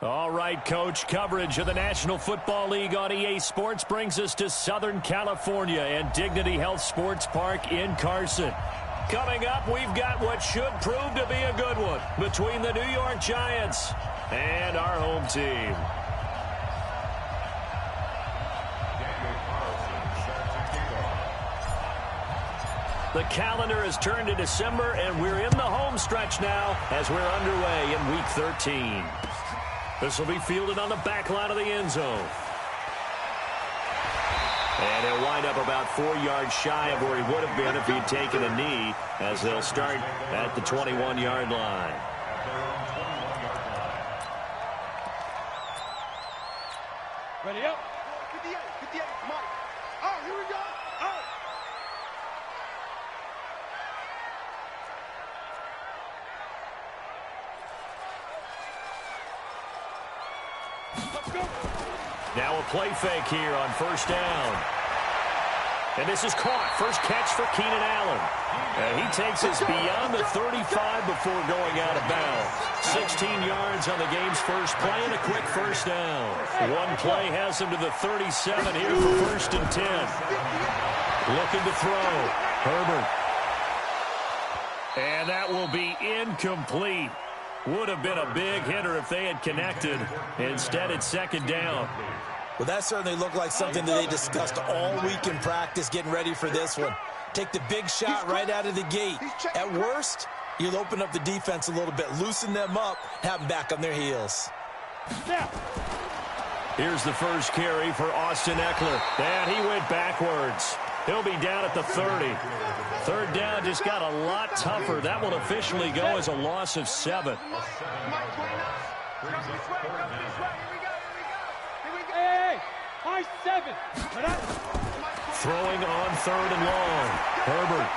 All right, Coach, coverage of the National Football League on EA Sports brings us to Southern California and Dignity Health Sports Park in Carson. Coming up, we've got what should prove to be a good one between the New York Giants and our home team. The calendar has turned to December, and we're in the home stretch now as we're underway in Week 13. This will be fielded on the back line of the end zone. And he'll wind up about 4 yards shy of where he would have been if he'd taken a knee, as they'll start at the 21-yard line. Ready up. 58, 58, Mike. Oh, here we go. Oh. Let's go. Now a play fake here on first down. And this is caught. First catch for Keenan Allen. And he takes us beyond the 35 before going out of bounds. 16 yards on the game's first play and a quick first down. One play has him to the 37 here for first and 10. Looking to throw. Herbert. And that will be incomplete. Would have been a big hitter if they had connected. Instead, it's second down. Well, that certainly looked like something that they discussed all week in practice, getting ready for this one. Take the big shot right out of the gate. At worst, you'll open up the defense a little bit, loosen them up, have them back on their heels. Here's the first carry for Austin Eckler. And he went backwards. He'll be down at the 30. Third down just got a lot tougher. That will officially go as a loss of 7. Hey, high 7. Throwing on third and long. Herbert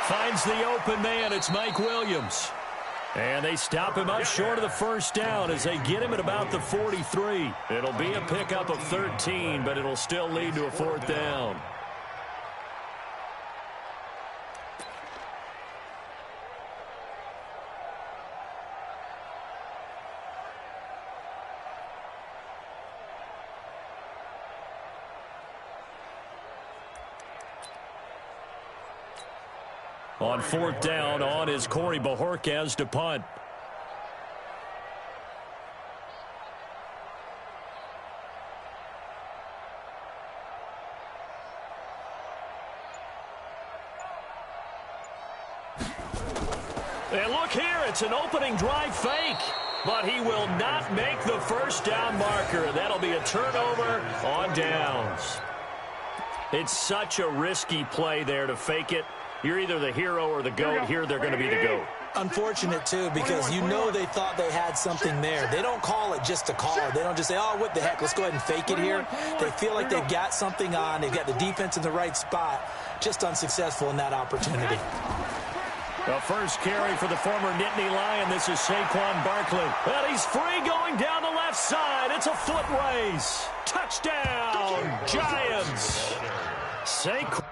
finds the open man. It's Mike Williams. And they stop him up short of the first down as they get him at about the 43. It'll be a pickup of 13, but it'll still lead to a fourth down. On fourth down, on is Corey Bajorquez to punt. And look here, it's an opening drive fake. But he will not make the first down marker. That'll be a turnover on downs. It's such a risky play there to fake it. You're either the hero or the GOAT. Here they're going to be the GOAT. Unfortunate, too, because you know they thought they had something there. They don't call it just to call it. They don't just say, oh, what the heck, let's go ahead and fake it here. They feel like they've got something on. They've got the defense in the right spot. Just unsuccessful in that opportunity. The first carry for the former Nittany Lion. This is Saquon Barkley. And he's free going down the left side. It's a foot race. Touchdown, Giants. Saquon.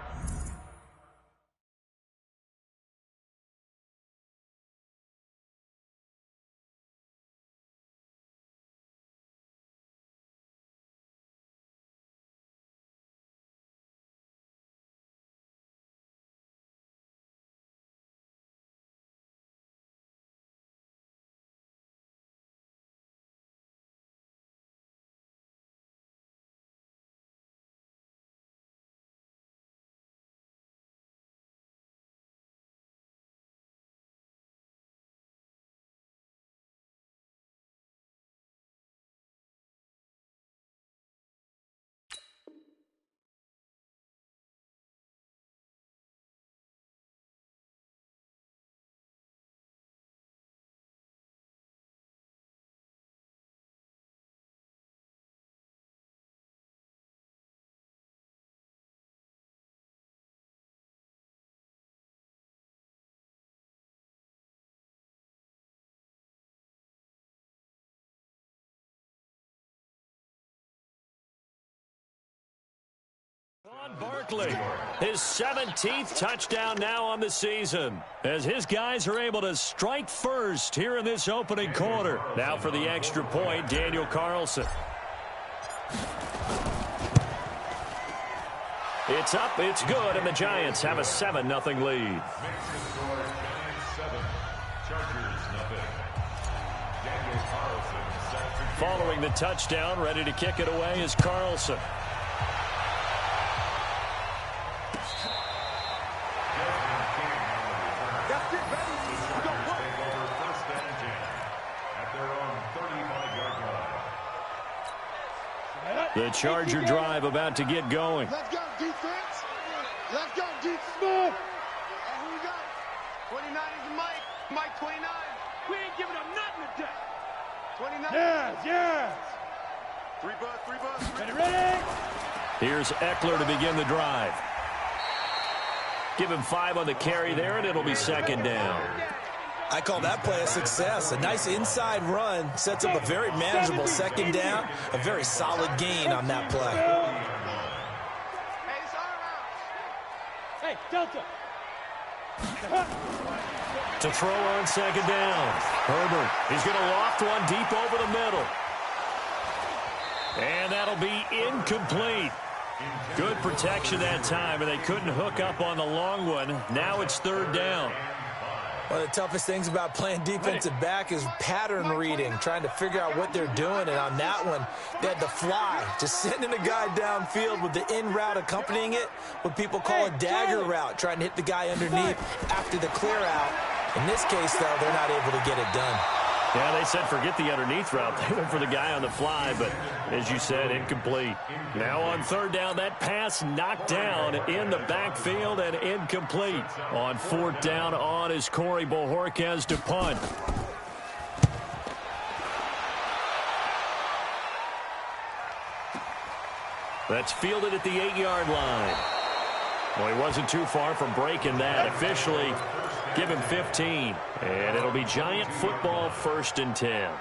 Barkley, his 17th touchdown now on the season, as his guys are able to strike first here in this opening quarter. Now for the extra point, Daniel Carlson. It's up, it's good, and the Giants have a 7-0 lead. Following the touchdown, ready to kick it away is Carlson. The Charger drive about to get going. Let's go, defense. Let's go, defense. And who we got? 29 is Mike. Mike 29. We ain't giving up nothing today. 29. Yes. 3 bus. Ready. Here's Eckler to begin the drive. Give him 5 on the carry there, and it'll be second down. I call that play a success. A nice inside run sets up a very manageable second down. A very solid gain on that play. Hey, Delta. To throw on second down. Herbert, he's going to loft one deep over the middle. And that'll be incomplete. Good protection that time, and they couldn't hook up on the long one. Now it's third down. One of the toughest things about playing defensive back is pattern reading, trying to figure out what they're doing. And on that one, they had the fly, just sending a guy downfield with the in route accompanying it, what people call a dagger route, trying to hit the guy underneath after the clear out. In this case, though, they're not able to get it done. Yeah, they said forget the underneath route. They went for the guy on the fly, but as you said, incomplete. Now on third down, that pass knocked down in the backfield and incomplete. On fourth down, on is Corey Bojorquez to punt. That's fielded at the 8-yard line. Well, he wasn't too far from breaking that. Officially, give him 15. And it'll be Giant football, 1st and 10.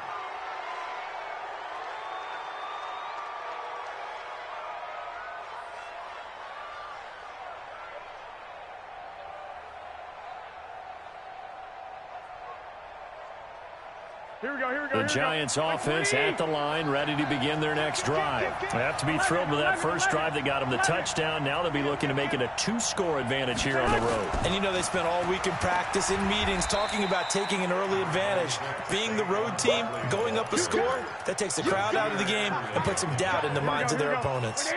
The Giants offense at the line, ready to begin their next drive. They have to be thrilled with that first drive that got them the touchdown. Now they'll be looking to make it a 2-score advantage here on the road. And you know they spent all week in practice, in meetings, talking about taking an early advantage. Being the road team, going up a score, that takes the crowd out of the game and puts some doubt in the minds of their opponents.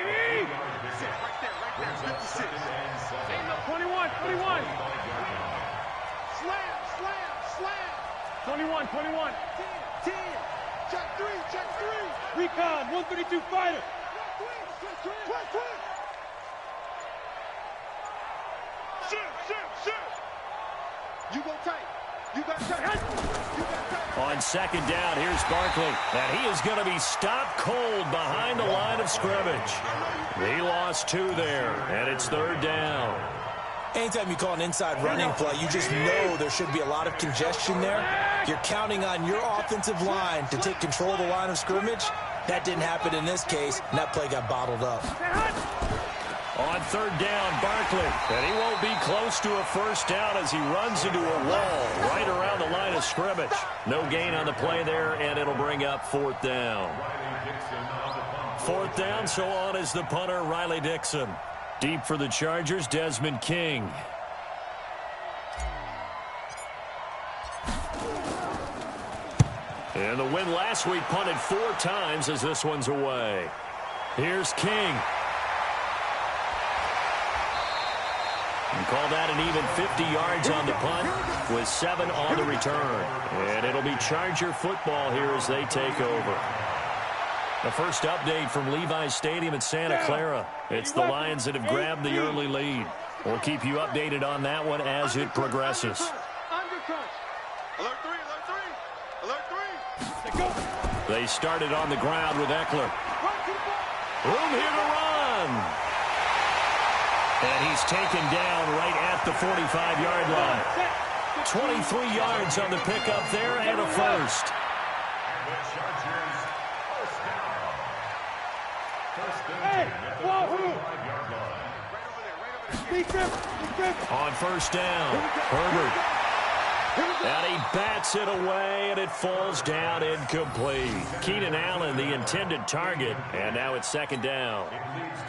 21. 10. Check 3. Recon, 132 fighter. Shoot. You go tight. You got tight. On second down, here's Barkley. And he is going to be stopped cold behind the line of scrimmage. He lost 2 there, and it's third down. Anytime you call an inside running play, you just know there should be a lot of congestion there. You're counting on your offensive line to take control of the line of scrimmage. That didn't happen in this case, and that play got bottled up. On third down, Barkley. And he won't be close to a first down as he runs into a wall right around the line of scrimmage. No gain on the play there, and it'll bring up fourth down. Fourth down, so on is the punter, Riley Dixon. Deep for the Chargers, Desmond King. And the win last week punted 4 times as this one's away. Here's King. And call that an even 50 yards on the punt with 7 on the return. And it'll be Charger football here as they take over. The first update from Levi's Stadium in Santa Clara. It's the Lions that have grabbed the early lead. We'll keep you updated on that one as it progresses. They started on the ground with Eckler. Room here to run. And he's taken down right at the 45-yard line. 23 yards on the pickup there and a first. On first down, Herbert. And he bats it away, and it falls down incomplete. Keenan Allen, the intended target, and now it's second down.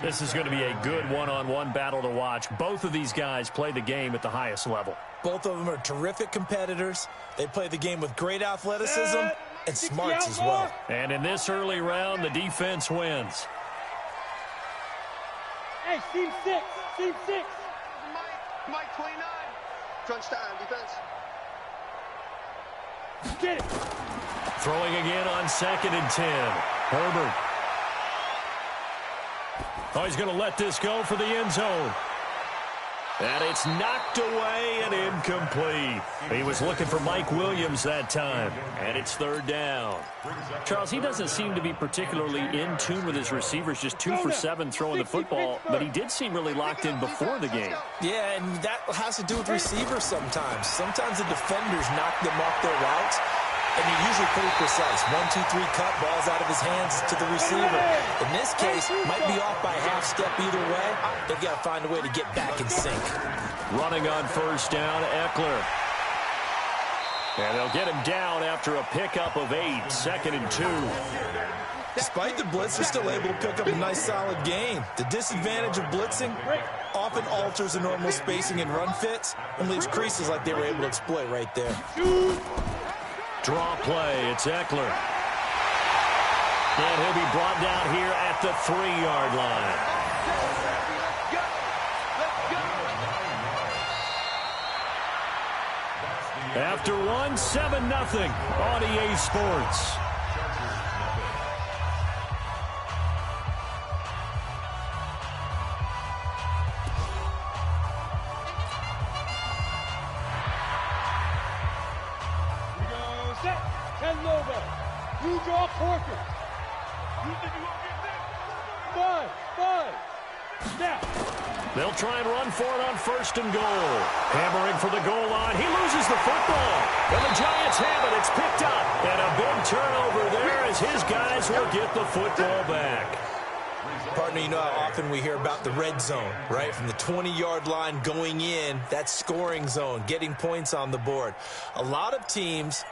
This is going to be a good one-on-one battle to watch. Both of these guys play the game at the highest level. Both of them are terrific competitors. They play the game with great athleticism and smarts as well. And in this early round, the defense wins. Hey, team 6, team 6. Mike 29. Crunch time, defense. Get it. Throwing again on 2nd and 10. Herbert. Oh, he's going to let this go for the end zone. And it's knocked away and incomplete. He was looking for Mike Williams that time. And it's third down. Charles, he doesn't seem to be particularly in tune with his receivers, just 2 for 7 throwing the football, but he did seem really locked in before the game. Yeah, and that has to do with receivers sometimes. Sometimes the defenders knock them off their routes, and you're usually pretty precise. 1, 2, 3 cut, balls out of his hands to the receiver. In this case, might be off by half step either way. They've got to find a way to get back in sync. Running on first down, Eckler. And they'll get him down after a pickup of 8, 2nd and 2. Despite the blitz, they're still able to pick up a nice solid gain. The disadvantage of blitzing often alters the normal spacing and run fits and leaves creases like they were able to exploit right there. Draw play, it's Eckler. And he'll be brought down here at the 3-yard line. After 1, 7-0 on EA Sports. We go set. 10 Nova. You draw Corker. You think you won't get that? 5. Snap. They'll try and run for it on 1st and goal. Hammering for the goal line. He loses the football. And the Giants have it. It's picked up. And a big turnover there as his guys will get the football back. Partner, you know how often we hear about the red zone, right? From the 20-yard line going in, that scoring zone, getting points on the board. A lot of teams...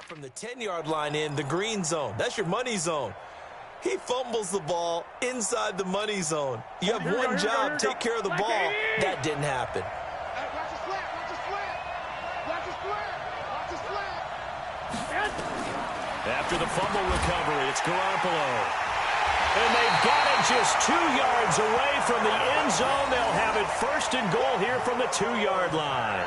from the 10-yard line in, the green zone. That's your money zone. He fumbles the ball inside the money zone. You have one job, take care of the ball. That didn't happen. Watch the slant. Watch the slant. Watch the slant. Watch the slant. After the fumble recovery, it's Garoppolo. And they've got it just 2 yards away from the end zone. They'll have it 1st and goal here from the 2-yard line.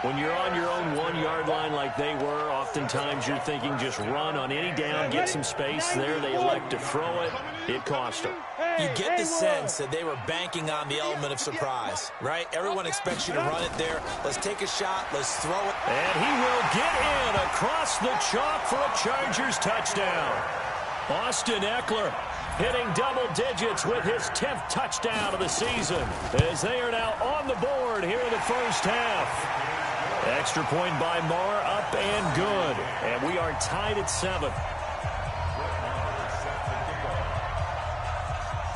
When you're on your own 1-yard line like they were, oftentimes you're thinking just run on any down, get some space. There they elect to throw it. It cost them. You get the sense that they were banking on the element of surprise, right? Everyone expects you to run it there. Let's take a shot. Let's throw it. And he will get in across the chalk for a Chargers touchdown. Austin Eckler hitting double digits with his 10th touchdown of the season as they are now on the board here in the first half. Extra point by Marr, up and good. And we are tied at 7.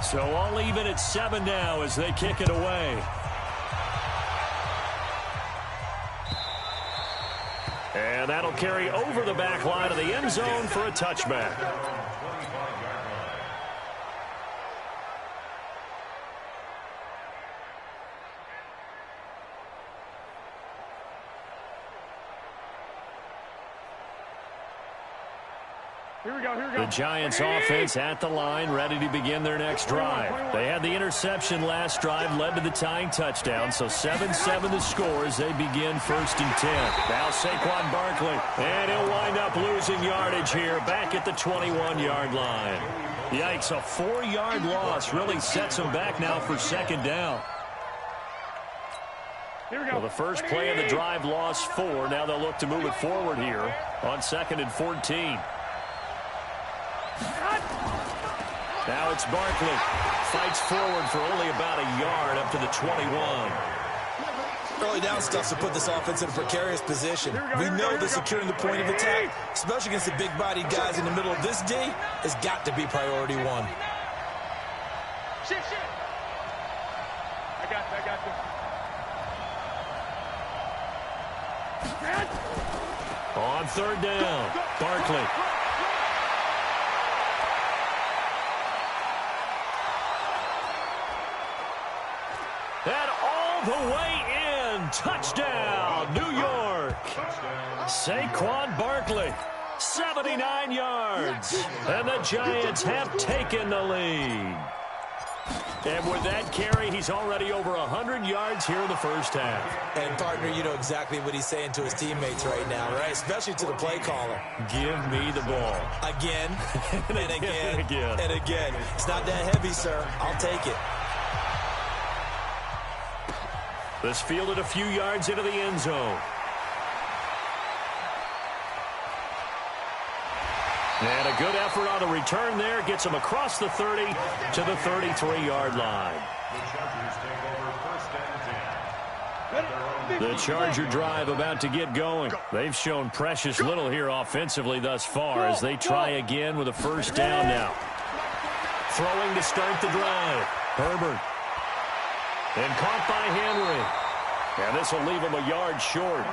So all even at 7 now as they kick it away. And that'll carry over the back line of the end zone for a touchback. Here we go. The Giants offense at the line, ready to begin their next drive. They had the interception last drive, led to the tying touchdown, so 7-7 the score as they begin 1st and 10. Now Saquon Barkley, and he'll wind up losing yardage here, back at the 21-yard line. Yikes, a 4-yard loss really sets them back now for 2nd down. Well, the first play of the drive lost 4. Now they'll look to move it forward here on 2nd and 14. Now it's Barkley. Fights forward for only about a yard up to the 21. Early down stuff to put this offense in a precarious position. We know that securing the point of attack, especially against the big-bodied guys in the middle of this D, has got to be priority one. Shit. I got you. On third down, Barkley. And all the way in, touchdown, New York. Saquon Barkley, 79 yards. And the Giants have taken the lead. And with that carry, he's already over 100 yards here in the first half. And, partner, you know exactly what he's saying to his teammates right now, right? Especially to the play caller. Give me the ball. Again, and again, again. and again. It's not that heavy, sir. I'll take it. This fielded a few yards into the end zone. And a good effort on the return there. Gets him across the 30 to the 33-yard line. The Charger drive about to get going. They've shown precious little here offensively thus far as they try again with a first down now. Throwing to start the drive. Herbert. And caught by Henry. And this will leave him a yard short.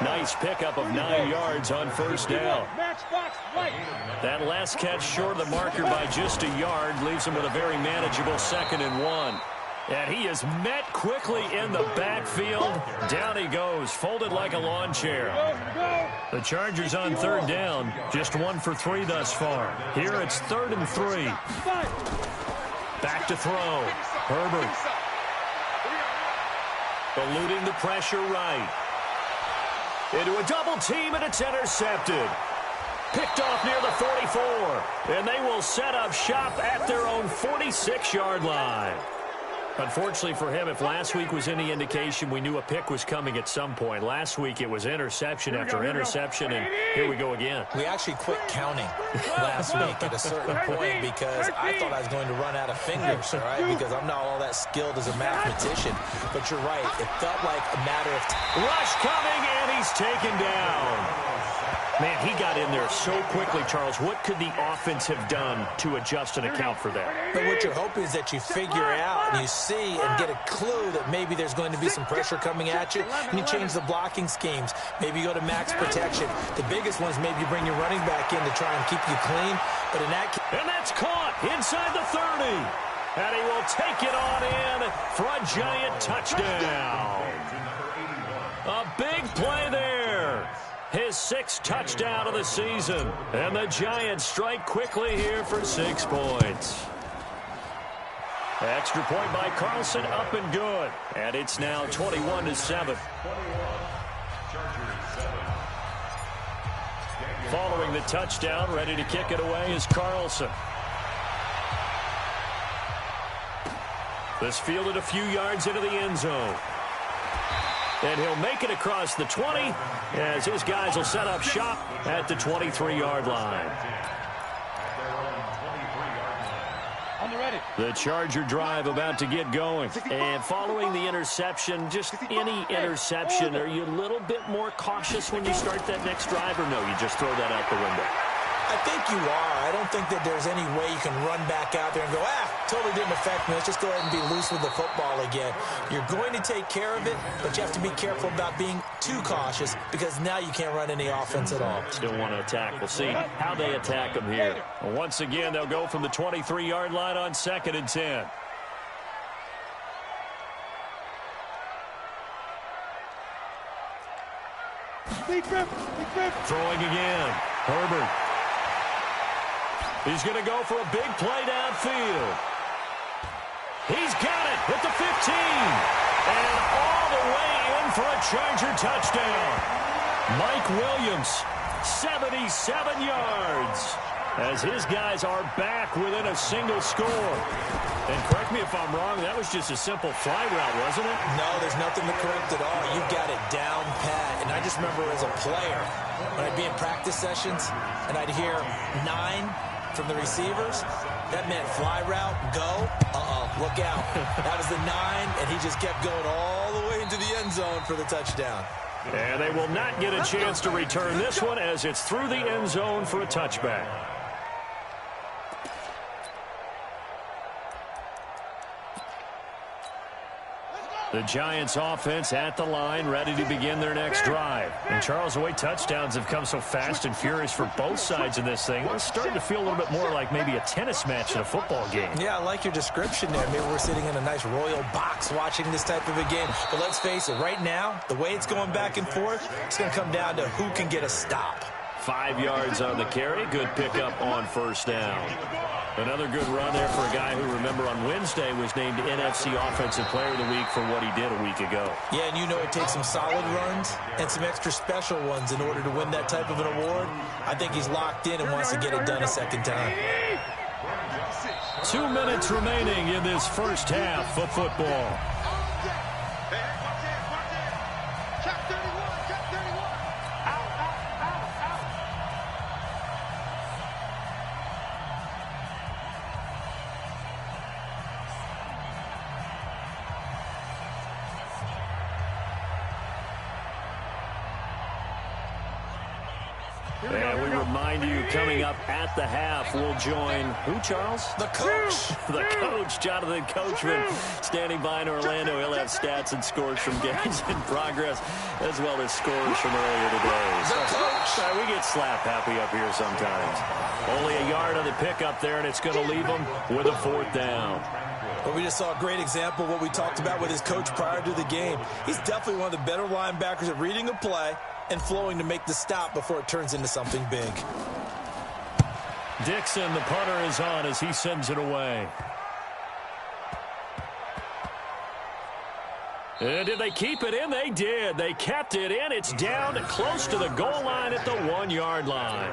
Nice pickup of 9 yards on first down. That last catch short of the marker by just a yard leaves him with a very manageable 2nd and 1. And he is met quickly in the backfield. Down he goes, folded like a lawn chair. The Chargers on third down, just 1 for 3 thus far. Here it's 3rd and 3. Back to throw. Herbert. Eluding the pressure right. Into a double team, and it's intercepted. Picked off near the 44. And they will set up shop at their own 46-yard line. Unfortunately for him, if last week was any indication, we knew a pick was coming at some point. Last week it was interception after interception, and here we go again. We actually quit counting last week at a certain point because I thought I was going to run out of fingers, all right, because I'm not all that skilled as a mathematician. But you're right. It felt like a matter of time. Rush coming, and he's taken down. Man, he got in there so quickly, Charles. What could the offense have done to adjust and account for that? But what you're hoping is that you figure out and you see and get a clue that maybe there's going to be some pressure coming at you, and you change the blocking schemes. Maybe you go to max protection. The biggest one is maybe you bring your running back in to try and keep you clean. But in that case, and that's caught inside the 30. And he will take it on in for a Giant touchdown. A big play there. His 6th touchdown of the season. And the Giants strike quickly here for 6 points. Extra point by Carlson, up and good. And it's now 21-7. Following the touchdown, ready to kick it away is Carlson. This fielded a few yards into the end zone. And he'll make it across the 20 as his guys will set up shop at the 23-yard line. The Charger drive about to get going. And following the interception, just any interception, are you a little bit more cautious when you start that next drive, or no, you just throw that out the window? I think you are. I don't think that there's any way you can run back out there and go, totally didn't affect me. Let's just go ahead and be loose with the football again. You're going to take care of it, but you have to be careful about being too cautious because now you can't run any offense at all. Still want to attack. We'll see how they attack them here. Once again, they'll go from the 23-yard line on 2nd and 10. Throwing again. Herbert. He's going to go for a big play downfield. He's got it at the 15. And all the way in for a Charger touchdown. Mike Williams, 77 yards. As his guys are back within a single score. And correct me if I'm wrong, that was just a simple fly route, wasn't it? No, there's nothing to correct at all. You've got it down pat. And I just remember as a player, when I'd be in practice sessions and I'd hear 9 from the receivers, That meant fly route, go. Look out. That was the 9, and he just kept going all the way into the end zone for the touchdown. And they will not get a chance to return this one as it's through the end zone for a touchback. The Giants offense at the line, ready to begin their next drive. And Charles, the way touchdowns have come so fast and furious for both sides of this thing, it's starting to feel a little bit more like maybe a tennis match in a football game. Yeah, I like your description there. Maybe we're sitting in a nice royal box watching this type of a game. But let's face it, right now, the way it's going back and forth, it's going to come down to who can get a stop. 5 yards on the carry. Good pickup on first down. Another good run there for a guy who, remember, on Wednesday was named NFC Offensive Player of the Week for what he did a week ago. Yeah, and you know it takes some solid runs and some extra special ones in order to win that type of an award. I think he's locked in and wants to get it done a second time. 2 minutes remaining in this first half of football. And we remind you, coming up at the half, we'll join who, Charles? The coach. The coach, Jonathan Coachman, standing by in Orlando. He'll have stats and scores from games in progress, as well as scores from earlier today. The coach. We get slap happy up here sometimes. Only a yard on the pickup there, and it's going to leave them with a 4th down. Well, we just saw a great example of what we talked about with his coach prior to the game. He's definitely one of the better linebackers at reading a play and flowing to make the stop before it turns into something big. Dixon, the punter, is on as he sends it away. And did they keep it in? They did. They kept it in. It's down close to the goal line at the 1-yard line.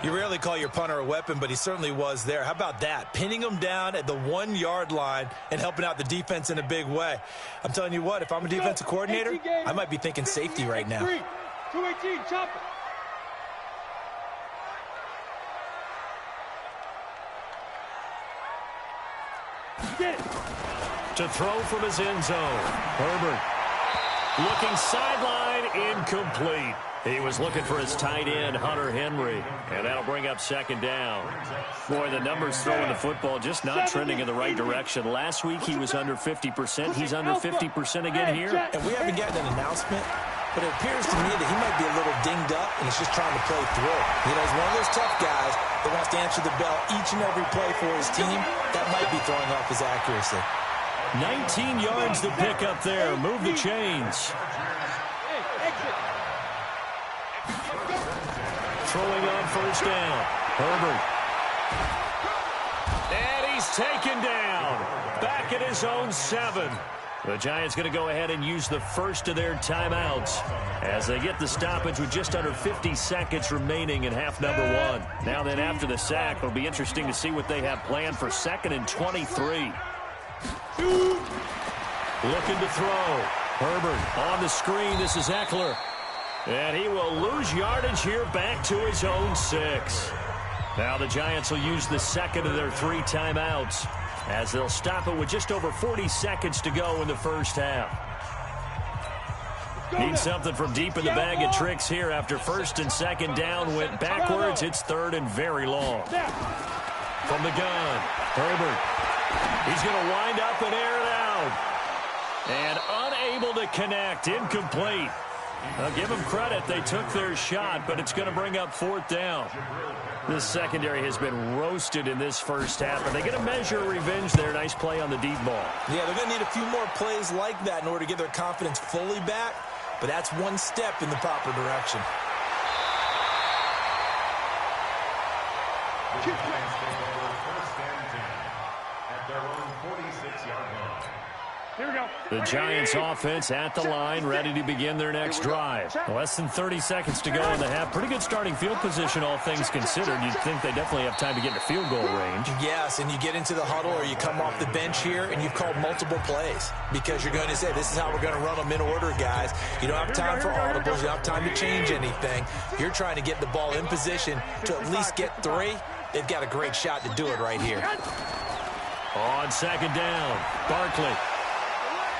You rarely call your punter a weapon, but he certainly was there. How about that? Pinning him down at the 1-yard line and helping out the defense in a big way. I'm telling you what, if I'm a defensive coordinator, I might be thinking safety right now. 218, chop it. Get it. To throw from his end zone. Herbert looking sideline, incomplete. He was looking for his tight end, Hunter Henry, and that'll bring up 2nd down. Boy, the numbers throwing the football just not trending in the right direction. Last week he was under 50%. He's under 50% again here. And we haven't gotten an announcement, but it appears to me that he might be a little dinged up and he's just trying to play through. You know, he's one of those tough guys that wants to answer the bell each and every play for his team. That might be throwing off his accuracy. 19 yards to pick up there. Move the chains. Throwing on first down. Herbert. And he's taken down. Back at his own 7. The Giants going to go ahead and use the first of their timeouts as they get the stoppage with just under 50 seconds remaining in half number 1. Now then, after the sack, it'll be interesting to see what they have planned for 2nd and 23. Looking to throw. Herbert on the screen. This is Eckler. And he will lose yardage here back to his own 6. Now the Giants will use the 2nd of their 3 timeouts as they'll stop it with just over 40 seconds to go in the first half. Need something from deep in the bag of tricks here after 1st and 2nd down went backwards. It's 3rd and very long. From the gun, Herbert. He's going to wind up and air it out. And unable to connect, incomplete. I'll give them credit. They took their shot, but it's going to bring up 4th down. This secondary has been roasted in this first half. Are they going to measure revenge there? Nice play on the deep ball. Yeah, they're going to need a few more plays like that in order to get their confidence fully back, but that's one step in the proper direction. Here we go. The Giants offense at the line, ready to begin their next drive. Less than 30 seconds to go in the half. Pretty good starting field position, all things considered. You'd think they definitely have time to get into field goal range. Yes, and you get into the huddle or you come off the bench here and you've called multiple plays because you're going to say, this is how we're going to run them in order, guys. You don't have time for audibles. You don't have time to change anything. You're trying to get the ball in position to at least get 3. they've got a great shot to do it right here. On second down, Barkley.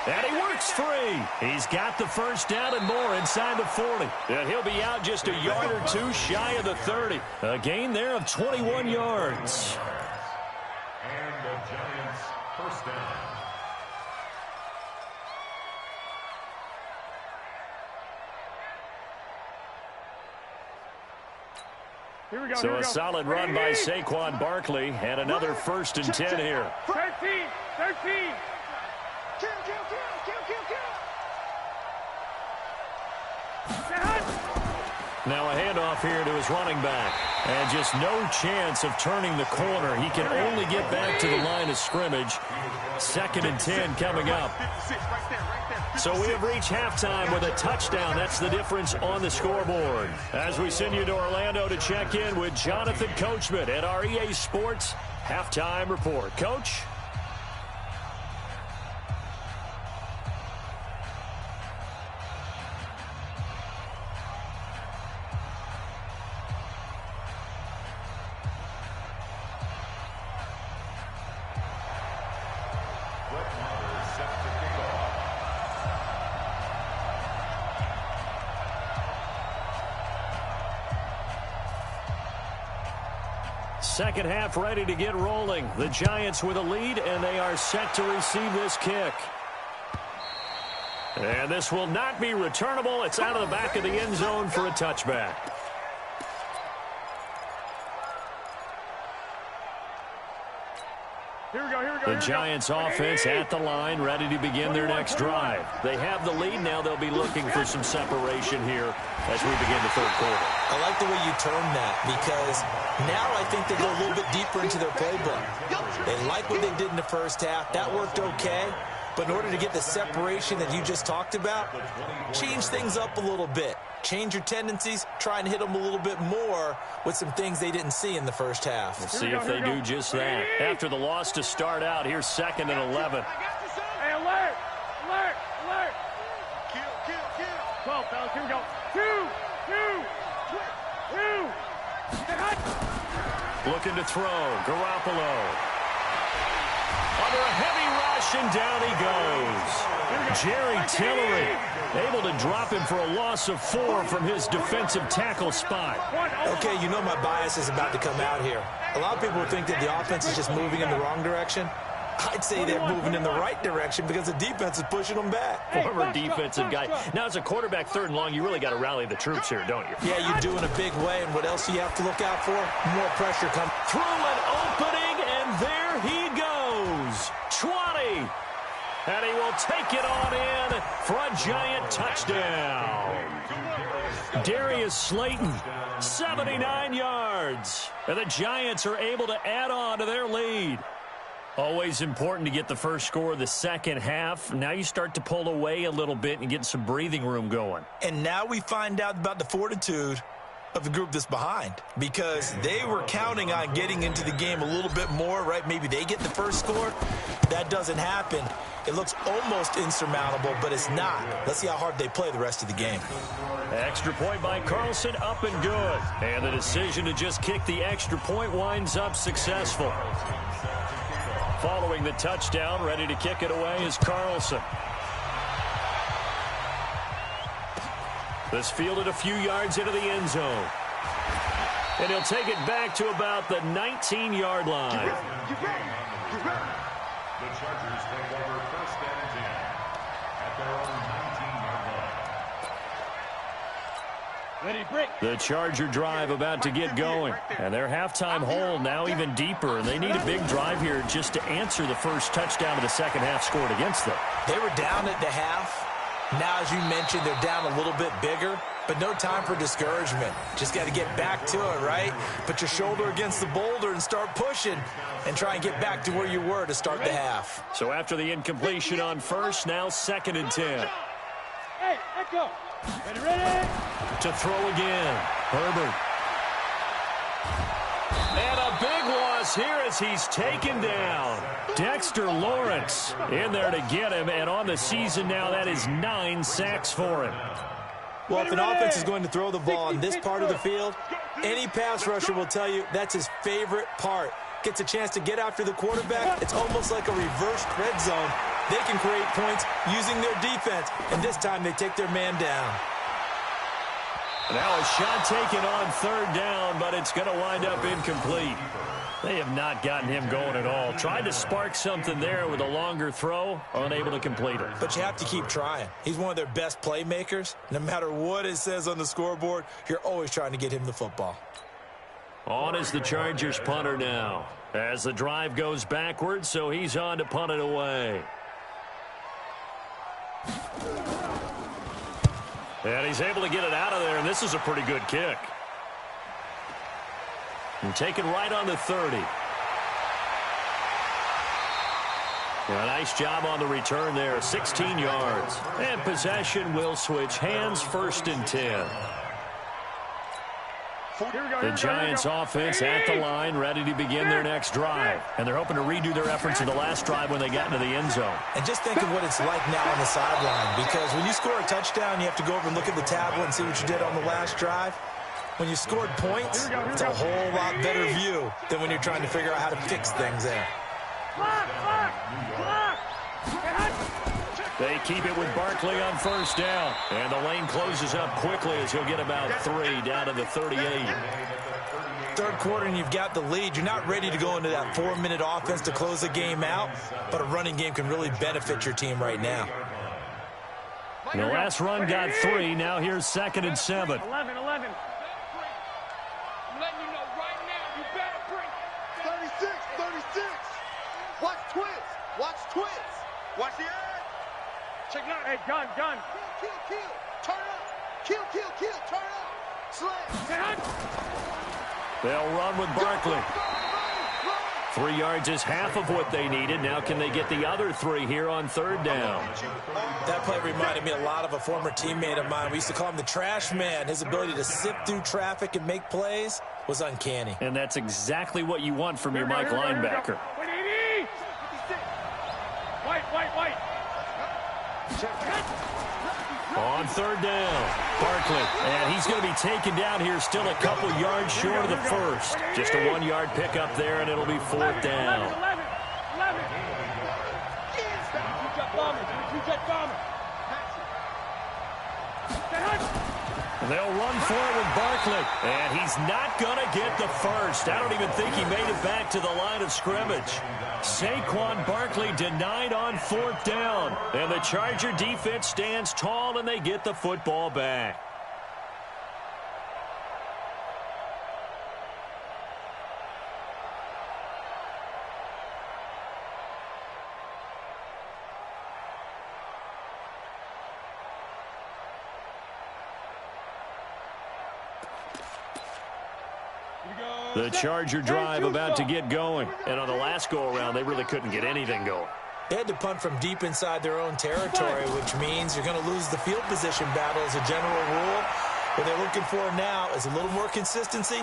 And he works free. He's got the first down and more inside the 40. And he'll be out just a yard or two shy of the 30. A gain there of 21 yards. And the Giants first down. Here we go, So a solid run by Saquon Barkley and another 1st and 10 here. 13. Kill. Now a handoff here to his running back. And just no chance of turning the corner. He can only get back to the line of scrimmage. 2nd and 10 coming up. So we have reached halftime with a touchdown. That's the difference on the scoreboard. As we send you to Orlando to check in with Jonathan Coachman at our EA Sports Halftime Report. Coach? Second half ready to get rolling. The Giants with a lead, and they are set to receive this kick. And this will not be returnable. It's out of the back of the end zone for a touchback. The Giants offense at the line, ready to begin their next drive. They have the lead. Now they'll be looking for some separation here as we begin the 3rd quarter. I like the way you term that, because now I think they go a little bit deeper into their playbook. They like what they did in the first half. That worked okay. But in order to get the separation that you just talked about, change things up a little bit. Change your tendencies, try and hit them a little bit more with some things they didn't see in the first half. We'll see if they do just that. After the loss to start out, here's 2nd and 11. Hey, alert! 12, fellas, here we go. 2. Looking to throw, Garoppolo. Under a heavy rush, and down he goes. Jerry Tillery able to drop him for a loss of 4 from his defensive tackle spot. Okay, you know my bias is about to come out here. A lot of people think that the offense is just moving in the wrong direction. I'd say they're moving in the right direction because the defense is pushing them back. Former defensive guy. Now, as a quarterback 3rd and long, you really got to rally the troops here, don't you? Yeah, you do in a big way, and what else do you have to look out for? More pressure coming. Through an opening, and there he goes. 20. And he will take it on in for a Giant touchdown. Darius Slayton, 79 yards. And the Giants are able to add on to their lead. Always important to get the first score of the second half. Now you start to pull away a little bit and get some breathing room going. And now we find out about the fortitude of the group that's behind, because they were counting on getting into the game a little bit more, right? Maybe they get the first score. That doesn't happen. It looks almost insurmountable, but it's not. Let's see how hard they play the rest of the game. Extra point by Carlson, up and good. And the decision to just kick the extra point winds up successful. Following the touchdown, ready to kick it away is Carlson. This fielded a few yards into the end zone. And he'll take it back to about the 19-yard line. The Chargers take over 1st and 10 at their own 19-yard line. The Charger drive about to get going. And their halftime hole now even deeper. And they need a big drive here just to answer the first touchdown of the second half scored against them. They were down at the half. Now, as you mentioned, they're down a little bit bigger, but no time for discouragement. Just got to get back to it, right? Put your shoulder against the boulder and start pushing and try and get back to where you were to start the half. So after the incompletion on first, now 2nd and 10. Hey, let's go. Ready? To throw again. Herbert. And a big loss here as he's taken down. Dexter Lawrence in there to get him, and on the season now, that is 9 sacks for him. Well, if an offense is going to throw the ball on this part of the field, Any pass rusher will tell you that's his favorite part. Gets a chance to get after the quarterback. It's almost like a reversed red zone. They can create points using their defense, and this time they take their man down. Now a shot taken on third down, but it's going to wind up incomplete. They have not gotten him going at all. Tried to spark something there with a longer throw, unable to complete it. But you have to keep trying. He's one of their best playmakers. No matter what it says on the scoreboard, you're always trying to get him the football. On is the Chargers punter now. As the drive goes backwards, so he's on to punt it away. And he's able to get it out of there, and this is a pretty good kick. And taken right on the 30. A nice job on the return there, 16 yards. And possession will switch hands, 1st and 10. The Giants offense at the line, ready to begin their next drive. And they're hoping to redo their efforts in the last drive when they got into the end zone. And just think of what it's like now on the sideline, because when you score a touchdown, you have to go over and look at the tablet and see what you did on the last drive. When you scored points, it's a whole lot better view than when you're trying to figure out how to fix things there. They keep it with Barkley on 1st down. And the lane closes up quickly as he'll get about 3 down to the 38. Third quarter and you've got the lead. You're not ready to go into that 4-minute offense to close the game out, but a running game can really benefit your team right now. The last run got 3. Now here's 2nd and 7. 11. I'm letting you know right now, you better bring 36. Watch twins. Watch the edge. Check it out. Hey, gun. Kill. Turn up. Kill. Turn up. Slam. They'll run with Barkley. 3 yards is half of what they needed. Now can they get the other 3 here on 3rd down? That play reminded me a lot of a former teammate of mine. We used to call him the trash man. His ability to sift through traffic and make plays was uncanny. And that's exactly what you want from your Mike linebacker. White. On 3rd down, Barkley. And he's going to be taken down here still a couple yards short of the 1st. Just a 1-yard pickup there, and it'll be 4th down. 11. They'll run for it with Barkley. And he's not going to get the 1st. I don't even think he made it back to the line of scrimmage. Saquon Barkley denied on 4th down. And the Charger defense stands tall, and they get the football back. The Charger drive about to get going. And on the last go-around, they really couldn't get anything going. They had to punt from deep inside their own territory, which means you're going to lose the field position battle as a general rule. What they're looking for now is a little more consistency.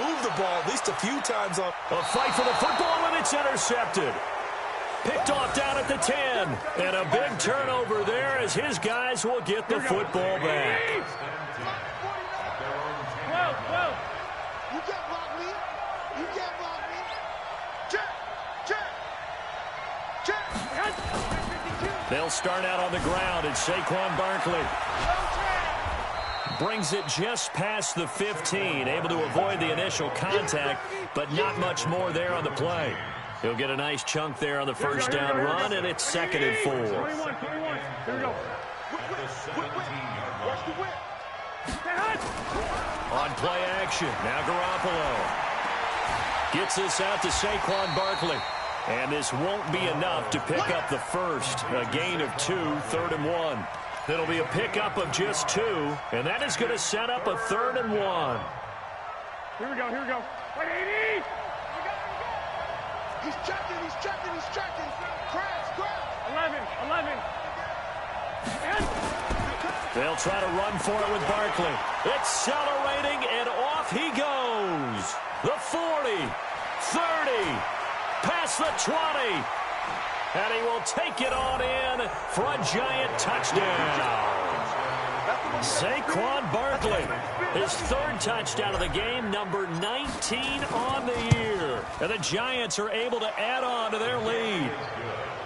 Move the ball at least a few times off. A fight for the football, and it's intercepted. Picked off down at the 10. And a big turnover there as his guys will get the football back. 12. You can't block me. Check. They'll start out on the ground, and Saquon Barkley brings it just past the 15, able to avoid the initial contact, but not much more there on the play. He'll get a nice chunk there on the 1st down run, and it's 2nd and 4. 21. Here we go. Watch the whip. On play action, now Garoppolo gets this out to Saquon Barkley. And this won't be enough to pick up the 1st. A gain of 2, 3rd and 1. It'll be a pickup of just 2, and that is going to set up a 3rd and 1. Here we go. Wait, 80! He's checking. Crash. 11. They'll try to run for it with Barkley. Accelerating, and off he goes. The 40, 30, past the 20. And he will take it on in for a Giant touchdown. Saquon Barkley, his third touchdown of the game, number 19 on the year. And the Giants are able to add on to their lead.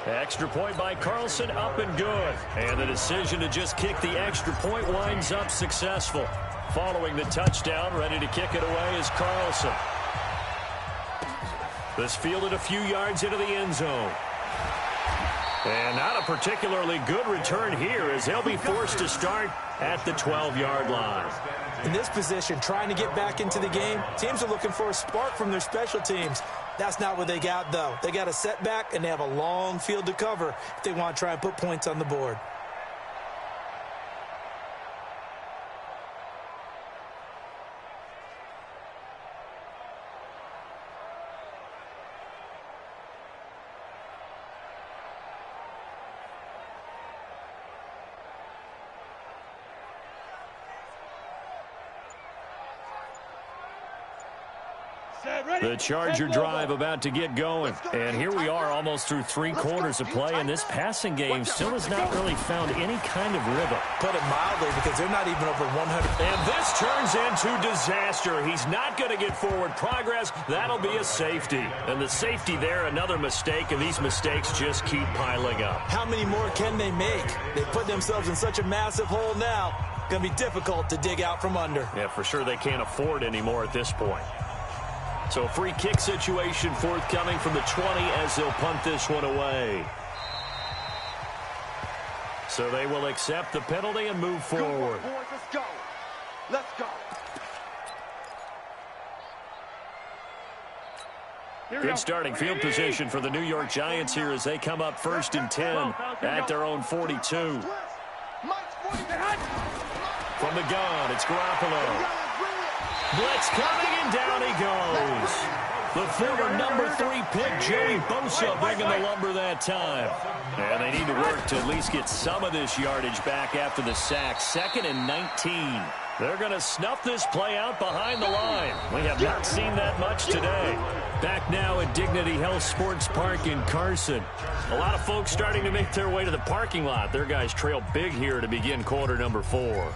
Extra point by Carlson, up and good. And the decision to just kick the extra point winds up successful. Following the touchdown, ready to kick it away is Carlson. This fielded a few yards into the end zone. And not a particularly good return here as they'll be forced to start at the 12-yard line. In this position, trying to get back into the game, teams are looking for a spark from their special teams. That's not what they got, though. They got a setback, and they have a long field to cover if they want to try and put points on the board. The Charger drive about to get going. And here we are almost through 3 quarters of play, and this passing game still has not really found any kind of rhythm. Put it mildly, because they're not even over 100. And this turns into disaster. He's not going to get forward progress. That'll be a safety. And the safety there, another mistake, and these mistakes just keep piling up. How many more can they make? They put themselves in such a massive hole now. Going to be difficult to dig out from under. Yeah, for sure they can't afford anymore at this point. So free kick situation forthcoming from the 20 as they'll punt this one away. So they will accept the penalty and move forward. Good work, boys. Let's go. Let's go. Good starting field position for the New York Giants here as they come up 1st and 10 at their own 42. From the gun, it's Garoppolo. Blitz coming, and down he goes. The former number 3 pick, Joey Bosa, bringing the lumber that time. And they need to work to at least get some of this yardage back after the sack. 2nd and 19. They're going to snuff this play out behind the line. We have not seen that much today. Back now at Dignity Health Sports Park in Carson. A lot of folks starting to make their way to the parking lot. Their guys trail big here to begin quarter number 4.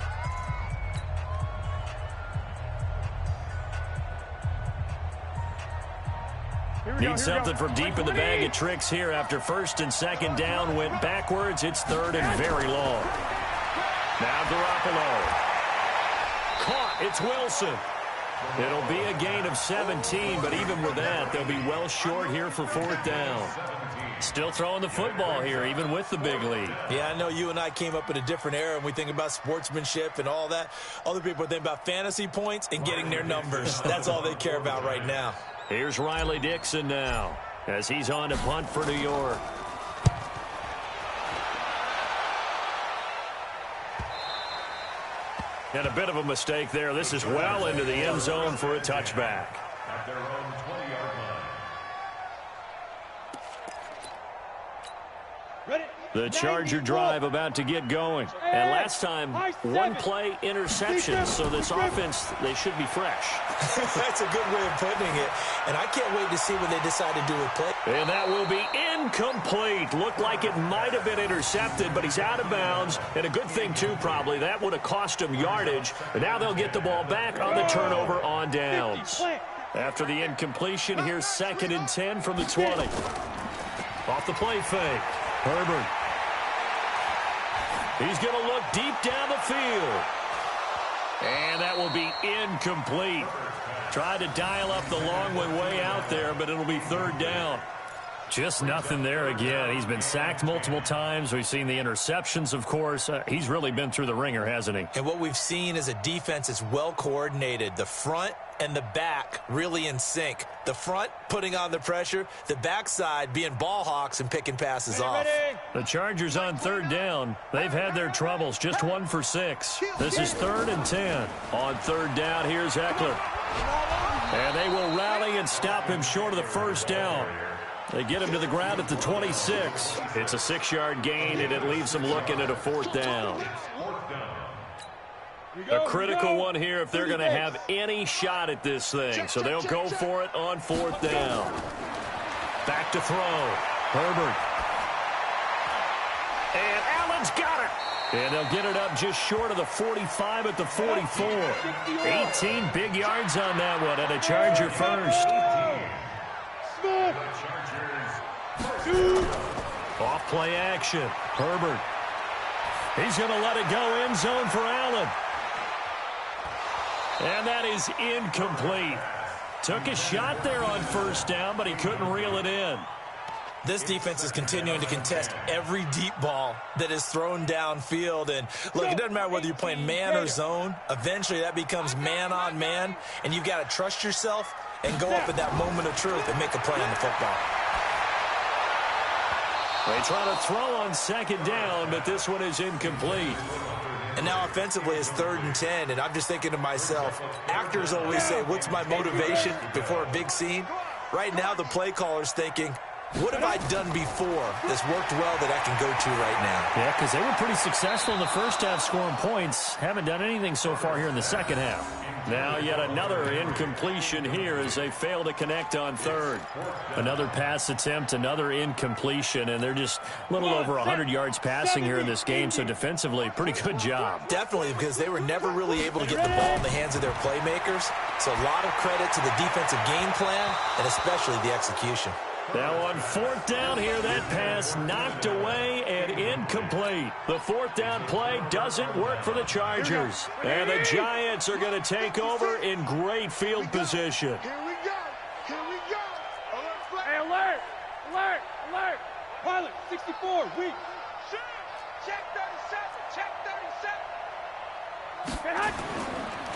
Need something from deep in the bag of tricks here after 1st and 2nd down. Went backwards. It's 3rd and very long. Now Garoppolo. Caught. It's Wilson. It'll be a gain of 17, but even with that, they'll be well short here for 4th down. Still throwing the football here, even with the big lead. Yeah, I know you and I came up in a different era, and we think about sportsmanship and all that. Other people think about fantasy points and getting their numbers. That's all they care about right now. Here's Riley Dixon now as he's on to punt for New York. And a bit of a mistake there. This is well into the end zone for a touchback. At their own 20-yard line. Ready? The Charger drive about to get going. And last time, 1 play interception. So this offense, they should be fresh. That's a good way of putting it. And I can't wait to see what they decide to do with play. And that will be incomplete. Looked like it might have been intercepted, but he's out of bounds. And a good thing, too, probably. That would have cost him yardage. But now they'll get the ball back on the turnover on downs. After the incompletion, here's 2nd and 10 from the 20. Off the play fake. Herbert. He's going to look deep down the field. And that will be incomplete. Tried to dial up the long one way out there, but it'll be 3rd down. Just nothing there again. He's been sacked multiple times. We've seen the interceptions, of course. He's really been through the ringer, hasn't he? And what we've seen is a defense that's well coordinated. The front and the back really in sync. The front putting on the pressure, the backside being ball hawks and picking passes off. The Chargers on 3rd down. They've had their troubles. Just 1 for 6. This is 3rd and 10. On 3rd down, here's Eckler. And they will rally and stop him short of the 1st down. They get him to the ground at the 26. It's a 6-yard gain, and it leaves them looking at a 4th down. A critical one here if they're going to have any shot at this thing. So they'll go for it on 4th down. Back to throw. Herbert. And Allen's got it. And they'll get it up just short of the 45 at the 44. 18 big yards on that one, and a Charger first. Off play action. Herbert. He's going to let it go end zone for Allen. And that is incomplete. Took a shot there on first down, but he couldn't reel it in. This defense is continuing to contest every deep ball that is thrown downfield. And, look, it doesn't matter whether you're playing man or zone. Eventually, that becomes man-on-man, and you've got to trust yourself and go up at that moment of truth and make a play on the football. They try to throw on second down, but this one is incomplete. And now offensively it's 3rd and 10, and I'm just thinking to myself, actors always say, what's my motivation before a big scene? Right now the play caller's thinking, what have I done before that's worked well that I can go to right now? Yeah, because they were pretty successful in the first half scoring points. Haven't done anything so far here in the second half. Now yet another incompletion here as they fail to connect on third. Another pass attempt, another incompletion, and they're just a little over 100 yards passing here in this game, so defensively, pretty good job. Definitely, because they were never really able to get the ball in the hands of their playmakers, so a lot of credit to the defensive game plan and especially the execution. Now on 4th down here, that pass knocked away and incomplete. The 4th down play doesn't work for the Chargers. And the Giants are going to take over in great field position. Here we go. Here we go. Alert, Hey, alert! Alert! Alert! Pilot, 64, weak. Check 37. Check 37. Get hot!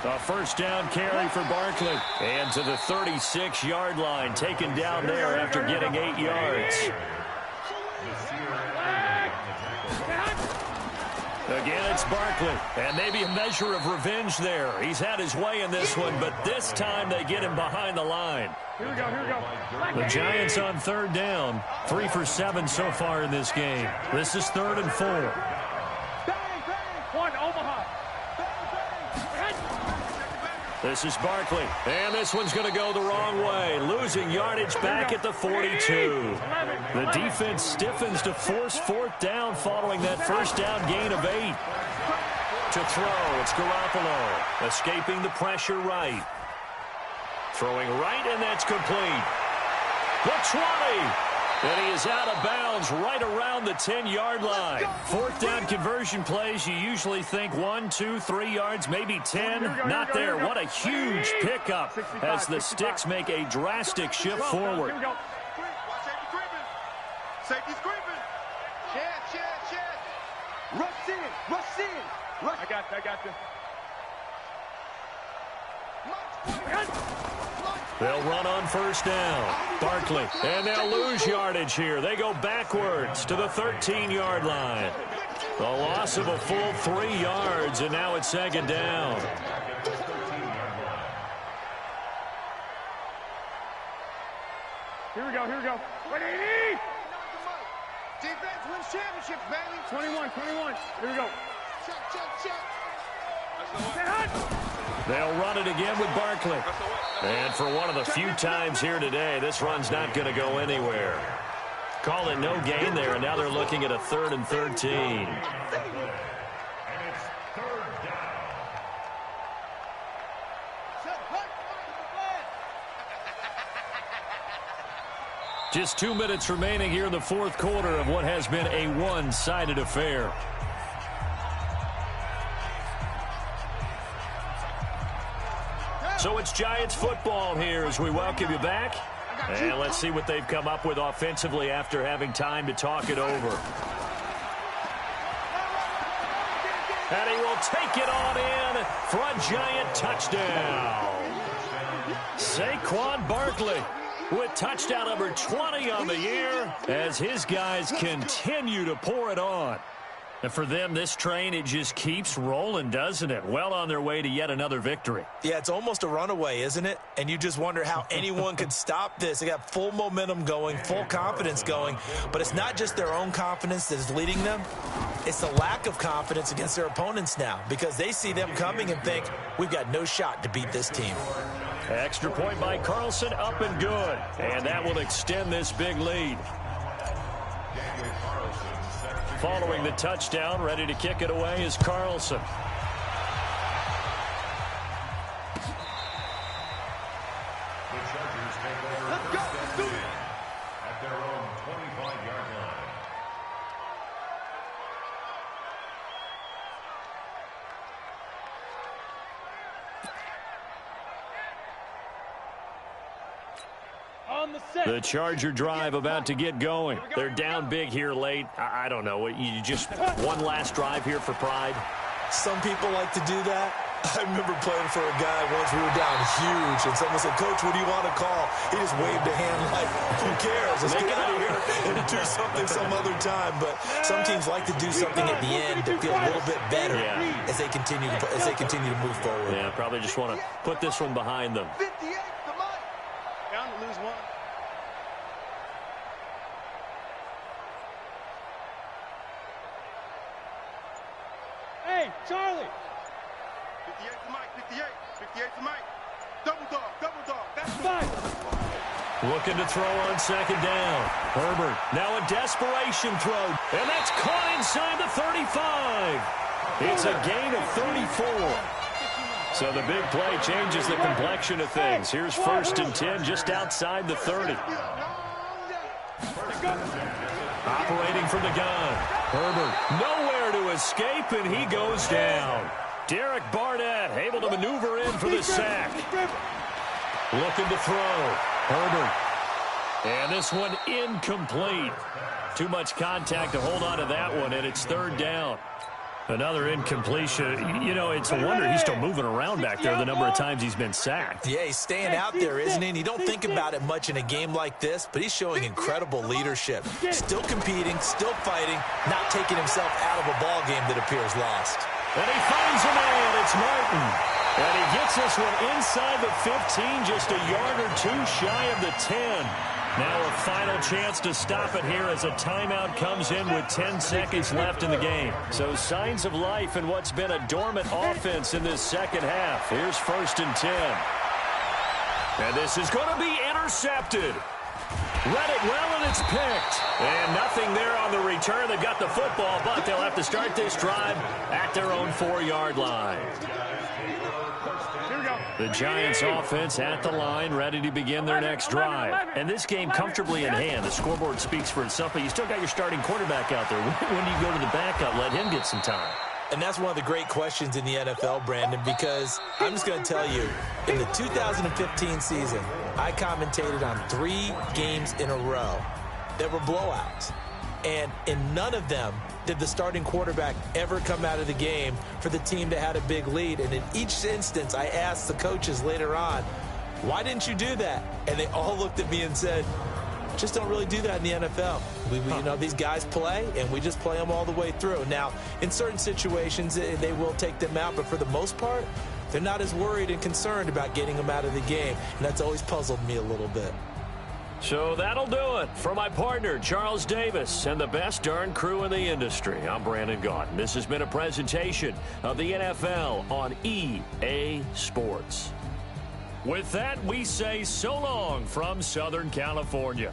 A first down carry for Barkley. And to the 36-yard line, taken down there after getting 8 yards. Again, it's Barkley. And maybe a measure of revenge there. He's had his way in this one, but this time they get him behind the line. Here we go, here we go. The Giants on 3rd down. 3 for 7 so far in this game. This is 3rd and 4. Bang, bang. One, Omaha. This is Barkley, and this one's going to go the wrong way, losing yardage back at the 42. The defense stiffens to force 4th down following that first down gain of 8. To throw, it's Garoppolo, escaping the pressure right. Throwing right, and that's complete. The 20. And he is out of bounds right around the 10-yard line. 4th down conversion plays, you usually think 1, 2, 3 yards, maybe 10. Not there. What a huge pickup as the Sticks make a drastic shift forward. Watch safety creeping. Safety's creeping. Chance. Rush in. Rush in. Rush. I got you. They'll run on first down. Barkley, and they'll lose yardage here. They go backwards to the 13-yard line. The loss of a full 3 yards, and now it's 2nd down. Here we go. 180! Defense wins championships, baby. 21. Here we go. Check. Get hot! They'll run it again with Barkley. And for one of the few times here today, this run's not going to go anywhere. Call it no gain there, and now they're looking at a 3rd and 13. Just 2 minutes remaining here in the 4th quarter of what has been a one-sided affair. So it's Giants football here as we welcome you back. And let's see what they've come up with offensively after having time to talk it over. And he will take it on in for a Giant touchdown. Saquon Barkley with touchdown number 20 on the year as his guys continue to pour it on. And for them, this train, it just keeps rolling, doesn't it? Well on their way to yet another victory. Yeah, it's almost a runaway, isn't it? And you just wonder how anyone could stop this. They got full momentum going, full confidence going. But it's not just their own confidence that is leading them. It's the lack of confidence against their opponents now because they see them coming and think, we've got no shot to beat this team. Extra point by Carlson, up and good. And that will extend this big lead. Following the touchdown, ready to kick it away is Carlson. The Chargers take over first and 10 at their own 25-yard line. On the set. The Charger drive about to get going. They're down big here late. I don't know. You just one last drive here for pride? Some people like to do that. I remember playing for a guy once. We were down huge, and someone said, "Coach, what do you want to call?" He just waved a hand like, "Who cares? Let's get out of here and do something some other time." But some teams like to do something at the end to feel a little bit better as they continue to move forward. Yeah, probably just want to put this one behind them. 58 to Mike. Down to lose one. Hey, Charlie. 58 to Mike. 58. 58 to Mike. Double dog. Double dog. That's Five. Looking to throw on second down. Herbert, now a desperation throw. And that's caught inside the 35. It's a gain of 34. So the big play changes the complexion of things. Here's first and 10 just outside the 30. Operating from the gun. Herbert nowhere to escape, and he goes down. Derek Barnett able to maneuver in for the sack. Looking to throw. Herbert. And this one incomplete. Too much contact to hold on to that one, and it's third down. Another incompletion. You know, it's a wonder he's still moving around back there the number of times he's been sacked. Yeah, he's staying out there, isn't he? And you don't think about it much in a game like this, but he's showing incredible leadership. Still competing, still fighting, not taking himself out of a ball game that appears lost. And he finds a man. It's Martin. And he gets this one inside the 15, just a yard or two shy of the 10. Now a final chance to stop it here as a timeout comes in with 10 seconds left in the game. So signs of life in what's been a dormant offense in this second half. Here's first and 10. And this is going to be intercepted. Read it well, and it's picked. And nothing there on the return. They've got the football, but they'll have to start this drive at their own 4-yard line. The Giants offense at the line, ready to begin their next drive. And this game comfortably in hand. The scoreboard speaks for itself, but you still got your starting quarterback out there. When do you go to the backup? Let him get some time. And that's one of the great questions in the NFL, Brandon, because I'm just going to tell you, in the 2015 season, I commentated on 3 games in a row that were blowouts. And in none of them did the starting quarterback ever come out of the game for the team that had a big lead. And in each instance, I asked the coaches later on, why didn't you do that? And they all looked at me and said, just don't really do that in the NFL. You know, these guys play, and we just play them all the way through. Now, in certain situations, they will take them out, but for the most part, they're not as worried and concerned about getting them out of the game. And that's always puzzled me a little bit. So that'll do it for my partner, Charles Davis, and the best darn crew in the industry. I'm Brandon Gaudin. This has been a presentation of the NFL on EA Sports. With that, we say so long from Southern California.